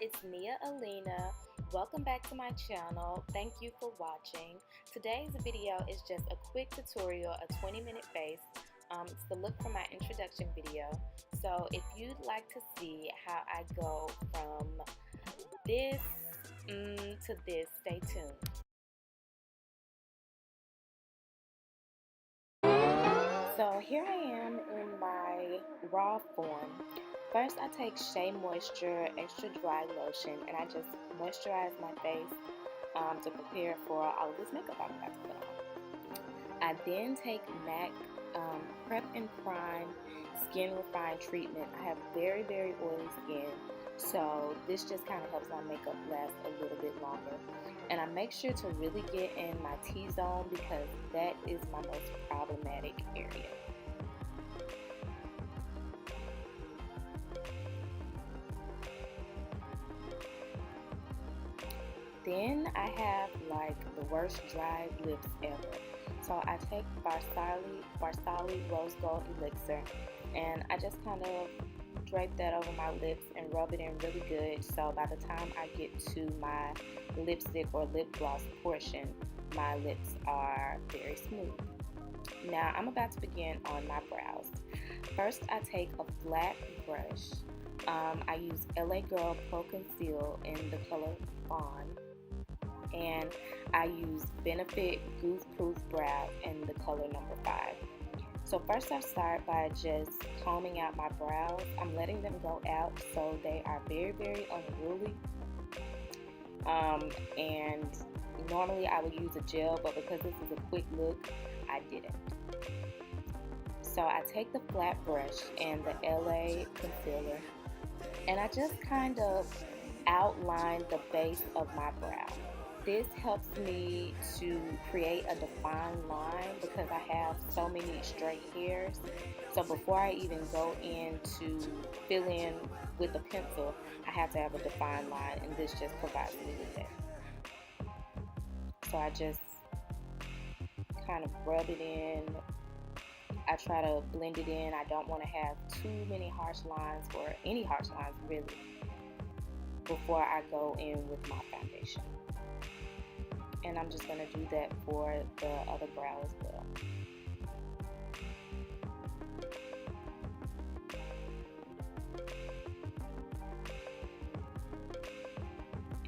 it's Nia Alina. Welcome back to my channel. Thank you for watching. Today's video is just a quick tutorial, a 20-minute base. It's the look from my introduction video. So if you'd like to see how I go from this to this, stay tuned. So here I am in my raw form. First, I take Shea Moisture Extra Dry Lotion and I just moisturize my face to prepare for all of this makeup I'm about to put on. I then take M.A.C Prep and Prime Skin Refine Treatment. I have very, very oily skin, so this just kind of helps my makeup last a little bit longer. And I make sure to really get in my T-zone because that is my most problematic area. Then I have like the worst dry lips ever. So I take Farsali Rose Gold Elixir and I just kind of drape that over my lips and rub it in really good, so by the time I get to my lipstick or lip gloss portion, my lips are very smooth. Now I'm about to begin on my brows. First, I take a flat brush. I use LA Girl Pro-Conceal in the color Fawn, and I use Benefit Goof Proof Brow in the color number 5. So first I start by just combing out my brows. I'm letting them go out so they are very, very unruly. And normally I would use a gel, but because this is a quick look, I didn't. So I take the flat brush and the LA concealer and I just kind of outline the base of my brow. This helps me to create a defined line because I have so many straight hairs. So before I even go in to fill in with a pencil, I have to have a defined line, and this just provides me with that. So I just kind of rub it in. I try to blend it in. I don't want to have too many harsh lines, or any harsh lines really, before I go in with my foundation. And I'm just going to do that for the other brow as well.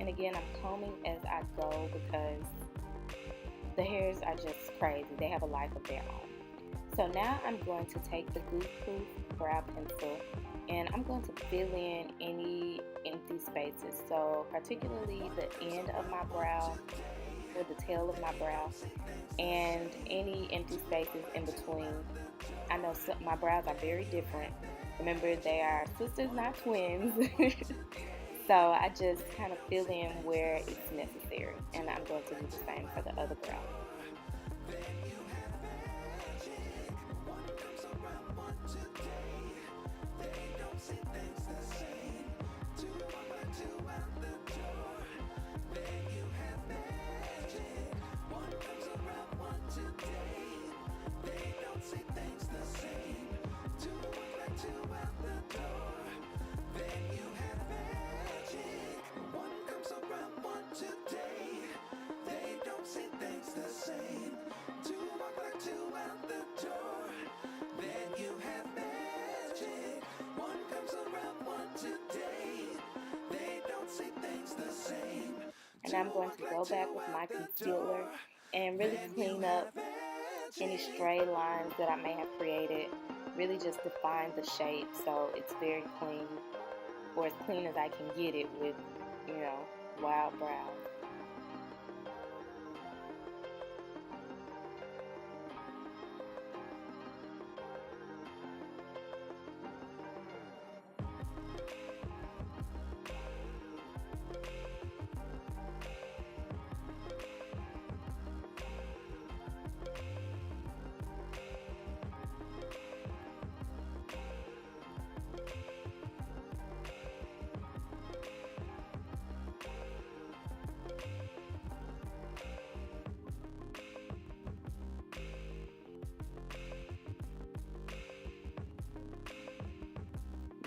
And again, I'm combing as I go because the hairs are just crazy. They have a life of their own. So now I'm going to take the Goof Proof Brow Pencil and I'm going to fill in any empty spaces. So particularly the end of my brow, or the tail of my brow, and any empty spaces in between. I know my brows are very different. Remember, they are sisters, not twins. So I just kind of fill in where it's necessary, and I'm going to do the same for the other brow. And I'm going to go back with my concealer and really clean up any stray lines that I may have created. Really just define the shape so it's very clean, or as clean as I can get it with, wild brows.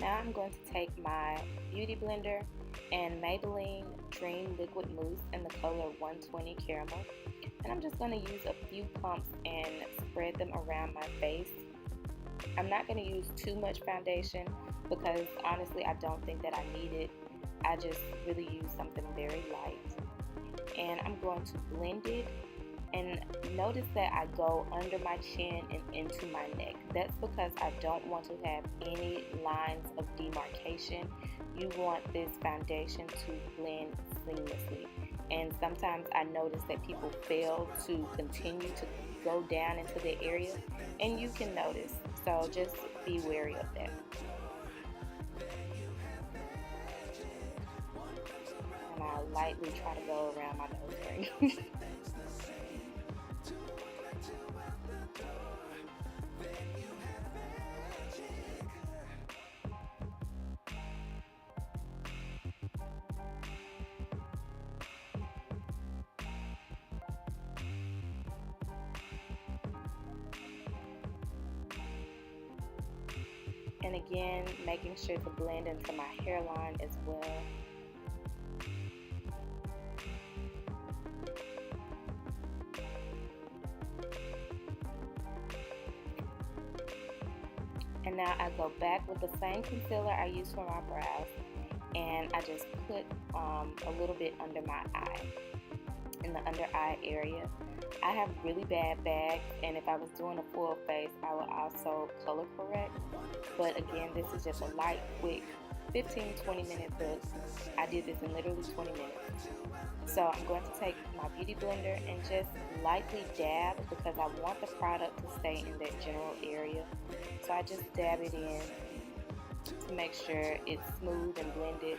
Now I'm going to take my beauty blender and Maybelline Dream Liquid Mousse in the color 120 Caramel. And I'm just going to use a few pumps and spread them around my face. I'm not going to use too much foundation because honestly I don't think that I need it. I just really use something very light. And I'm going to blend it. And notice that I go under my chin and into my neck. That's because I don't want to have any lines of demarcation. You want this foundation to blend seamlessly. And sometimes I notice that people fail to continue to go down into the area, and you can notice. So just be wary of that. And I lightly try to go around my nose ring. And again, making sure to blend into my hairline as well. And now I go back with the same concealer I used for my brows, and I just put a little bit under my eye, in the under eye area. I have really bad bags, and if I was doing a full face, I would also color correct. But again, this is just a light, quick 15-20 minute look. I did this in literally 20 minutes. So I'm going to take my beauty blender and just lightly dab because I want the product to stay in that general area. So I just dab it in to make sure it's smooth and blended.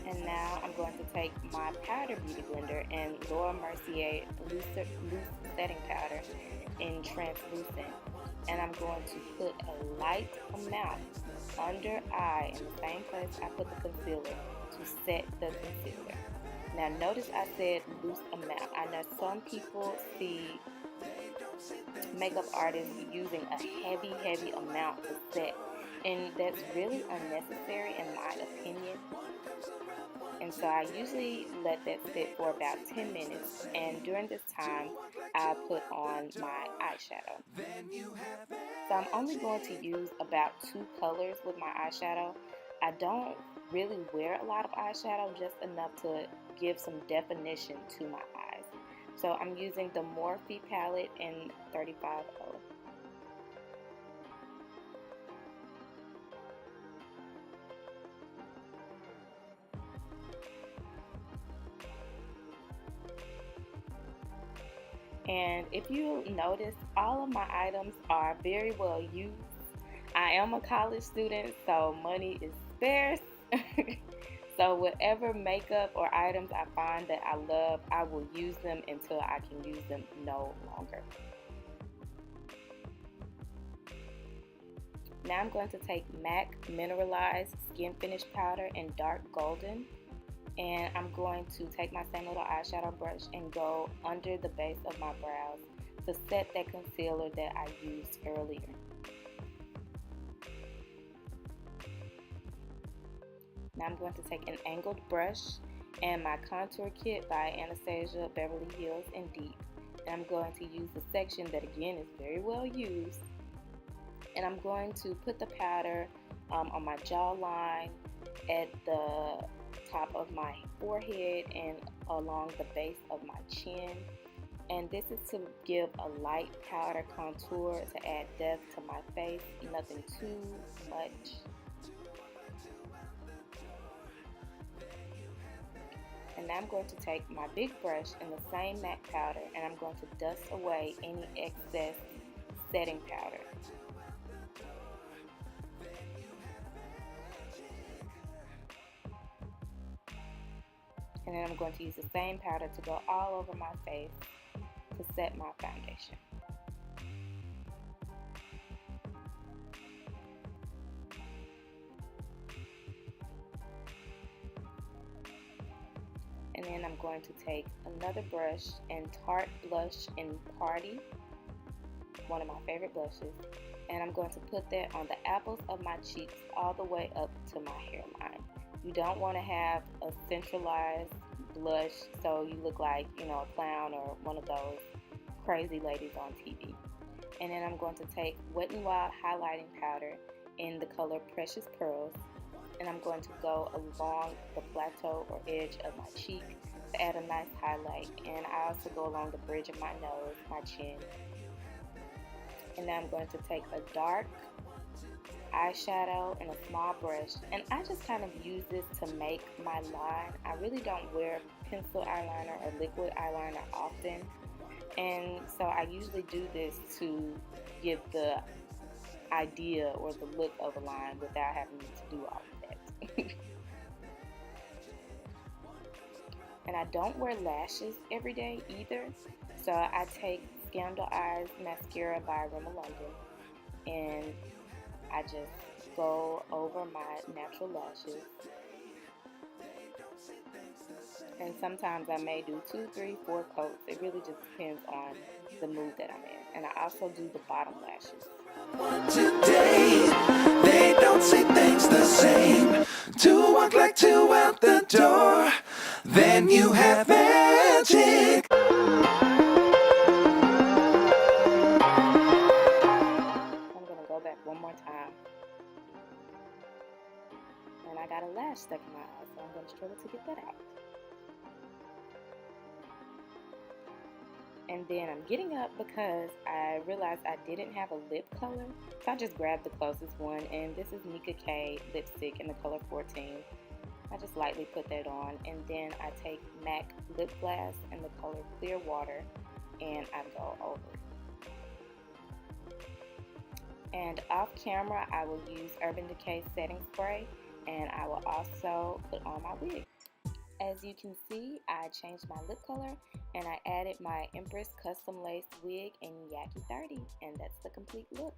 And now I'm going to take my powder beauty blender and Laura Mercier loose setting powder in translucent. And I'm going to put a light amount under eye in the same place I put the concealer to set the concealer. Now notice I said loose amount. I know some people see makeup artists using a heavy amount to set, and that's really unnecessary in my opinion. And so I usually let that sit for about 10 minutes, and during this time I put on my eyeshadow. So I'm only going to use about 2 colors with my eyeshadow. I don't really wear a lot of eyeshadow, just enough to give some definition to my eyes. So I'm using the Morphe palette in 35O. And if you notice, all of my items are very well used. I am a college student, so money is scarce. So whatever makeup or items I find that I love, I will use them until I can use them no longer. Now I'm going to take M.A.C Mineralize Skinfinish powder in dark golden. And I'm going to take my same little eyeshadow brush and go under the base of my brows to set that concealer that I used earlier. Now I'm going to take an angled brush and my contour kit by Anastasia, Beverly Hills in Deep. And I'm going to use the section that again is very well used. And I'm going to put the powder on my jawline, at the top of my forehead, and along the base of my chin. And this is to give a light powder contour to add depth to my face, nothing too much. And now I'm going to take my big brush and the same M.A.C powder, and I'm going to dust away any excess setting powder. And then I'm going to use the same powder to go all over my face to set my foundation. And then I'm going to take another brush and Tarte blush in Party. one of my favorite blushes, and I'm going to put that on the apples of my cheeks all the way up to my hairline. You don't want to have a centralized blush so you look like, you know, a clown or one of those crazy ladies on TV. And then I'm going to take Wet n Wild highlighting powder in the color Precious Pearls, and I'm going to go along the plateau or edge of my cheek to add a nice highlight. And I also go along the bridge of my nose, my chin. And then I'm going to take a dark eyeshadow and a small brush, and I just kind of use this to make my line. I really don't wear pencil eyeliner or liquid eyeliner often, and so I usually do this to give the idea or the look of a line without having to do all of that. And I don't wear lashes every day either, so I take Scandal Eyes Mascara by Rimmel London, and I just go over my natural lashes. And sometimes I may do 2, 3, 4 coats. It really just depends on the mood that I'm in. And I also do the bottom lashes. Today, they don't see things the same. To walk like two out the door, then you have magic. I'm going to go back one more time. And I got a lash stuck in my eye, so I'm going to struggle to get that out. And then I'm getting up because I realized I didn't have a lip color, so I just grabbed the closest one, and this is Nicka K Lipstick in the color 14. I just lightly put that on, and then I take M.A.C Lipglass in the color Clear Water, and I go over it. And off camera, I will use Urban Decay setting spray, and I will also put on my wig. As you can see, I changed my lip color, and I added my Empress custom lace wig in Yaki 30, and that's the complete look.